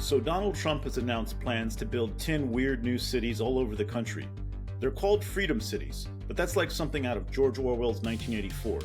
So Donald Trump has announced plans to build 10 weird new cities all over the country. They're called freedom cities, but that's like something out of George Orwell's 1984.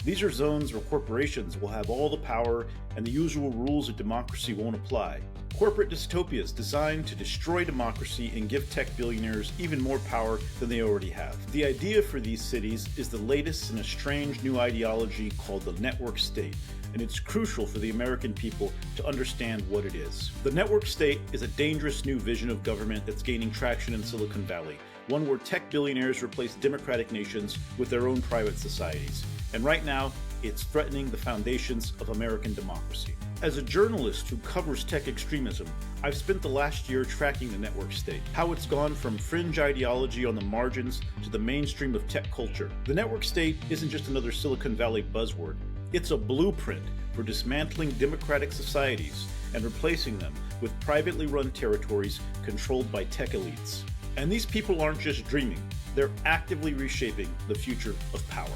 These are zones where corporations will have all the power and the usual rules of democracy won't apply. Corporate dystopias designed to destroy democracy and give tech billionaires even more power than they already have. The idea for these cities is the latest in a strange new ideology called the network state, and it's crucial for the American people to understand what it is. The network state is a dangerous new vision of government that's gaining traction in Silicon Valley, one where tech billionaires replace democratic nations with their own private societies. And right now, it's threatening the foundations of American democracy. As a journalist who covers tech extremism, I've spent the last year tracking the network state, how it's gone from fringe ideology on the margins to the mainstream of tech culture. The network state isn't just another Silicon Valley buzzword. It's a blueprint for dismantling democratic societies and replacing them with privately run territories controlled by tech elites. And these people aren't just dreaming, they're actively reshaping the future of power.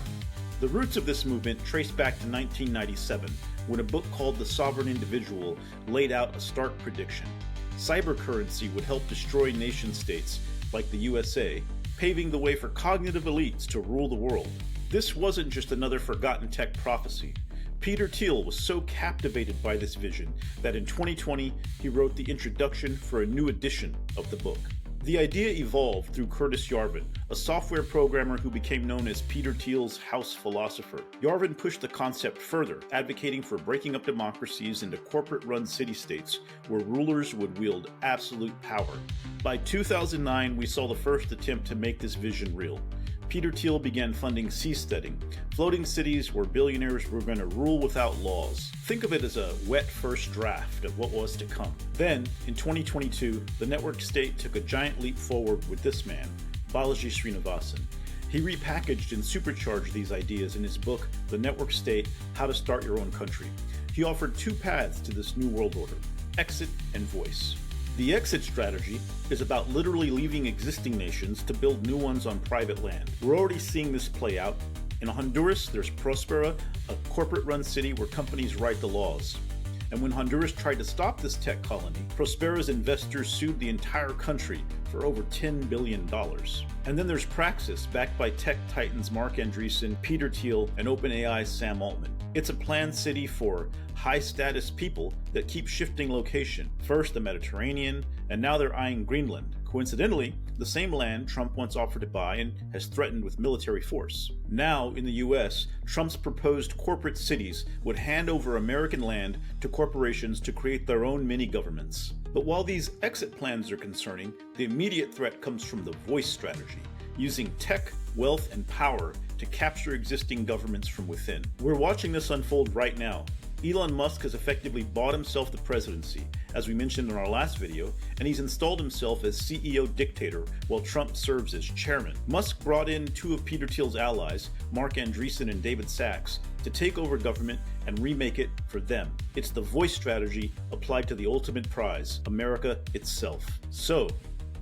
The roots of this movement trace back to 1997, when a book called The Sovereign Individual laid out a stark prediction. Cybercurrency would help destroy nation-states like the USA, paving the way for cognitive elites to rule the world. This wasn't just another forgotten tech prophecy. Peter Thiel was so captivated by this vision that in 2020 he wrote the introduction for a new edition of the book. The idea evolved through Curtis Yarvin, a software programmer who became known as Peter Thiel's house philosopher. Yarvin pushed the concept further, advocating for breaking up democracies into corporate-run city-states where rulers would wield absolute power. By 2009, we saw the first attempt to make this vision real. Peter Thiel began funding seasteading, floating cities where billionaires were going to rule without laws. Think of it as a wet first draft of what was to come. Then, in 2022, the network state took a giant leap forward with this man, Balaji Srinivasan. He repackaged and supercharged these ideas in his book, The Network State: How to Start Your Own Country. He offered two paths to this new world order: exit and voice. The exit strategy is about literally leaving existing nations to build new ones on private land. We're already seeing this play out. In Honduras, there's Próspera, a corporate-run city where companies write the laws. And when Honduras tried to stop this tech colony, Próspera's investors sued the entire country for over $10 billion. And then there's Praxis, backed by tech titans Marc Andreessen, Peter Thiel, and OpenAI's Sam Altman. It's a planned city for high-status people that keep shifting location. First the Mediterranean, and now they're eyeing Greenland. Coincidentally, the same land Trump once offered to buy and has threatened with military force. Now, in the US, Trump's proposed corporate cities would hand over American land to corporations to create their own mini-governments. But while these exit plans are concerning, the immediate threat comes from the voice strategy, using tech, wealth, and power to capture existing governments from within. We're watching this unfold right now. Elon Musk has effectively bought himself the presidency, as we mentioned in our last video, and he's installed himself as CEO dictator while Trump serves as chairman. Musk brought in two of Peter Thiel's allies, Marc Andreessen and David Sacks, to take over government and remake it for them. It's the voice strategy applied to the ultimate prize, America itself. So,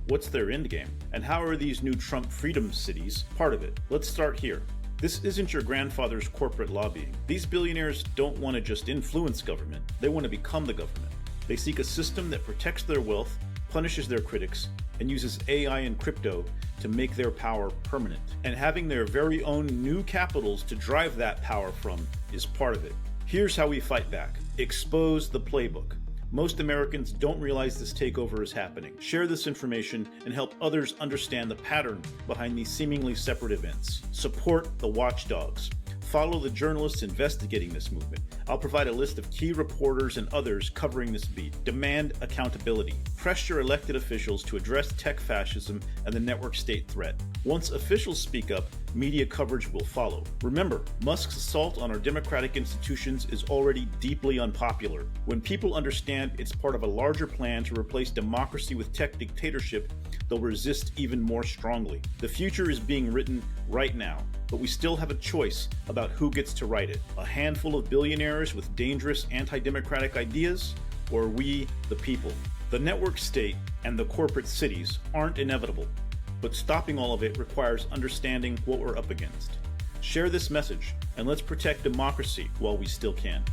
what's their endgame? And how are these new Trump freedom cities part of it? Let's start here. This isn't your grandfather's corporate lobbying. These billionaires don't want to just influence government, they want to become the government. They seek a system that protects their wealth, punishes their critics, and uses AI and crypto to make their power permanent. And having their very own new capitals to drive that power from is part of it. Here's how we fight back. Expose the playbook. Most Americans don't realize this takeover is happening. Share this information and help others understand the pattern behind these seemingly separate events. Support the watchdogs. Follow the journalists investigating this movement. I'll provide a list of key reporters and others covering this beat. Demand accountability. Press your elected officials to address tech fascism and the network state threat. Once officials speak up, media coverage will follow. Remember, Musk's assault on our democratic institutions is already deeply unpopular. When people understand it's part of a larger plan to replace democracy with tech dictatorship, they'll resist even more strongly. The future is being written right now, but we still have a choice about who gets to write it. A handful of billionaires with dangerous anti-democratic ideas, or we, the people. The network state and the corporate cities aren't inevitable, but stopping all of it requires understanding what we're up against. Share this message, and let's protect democracy while we still can.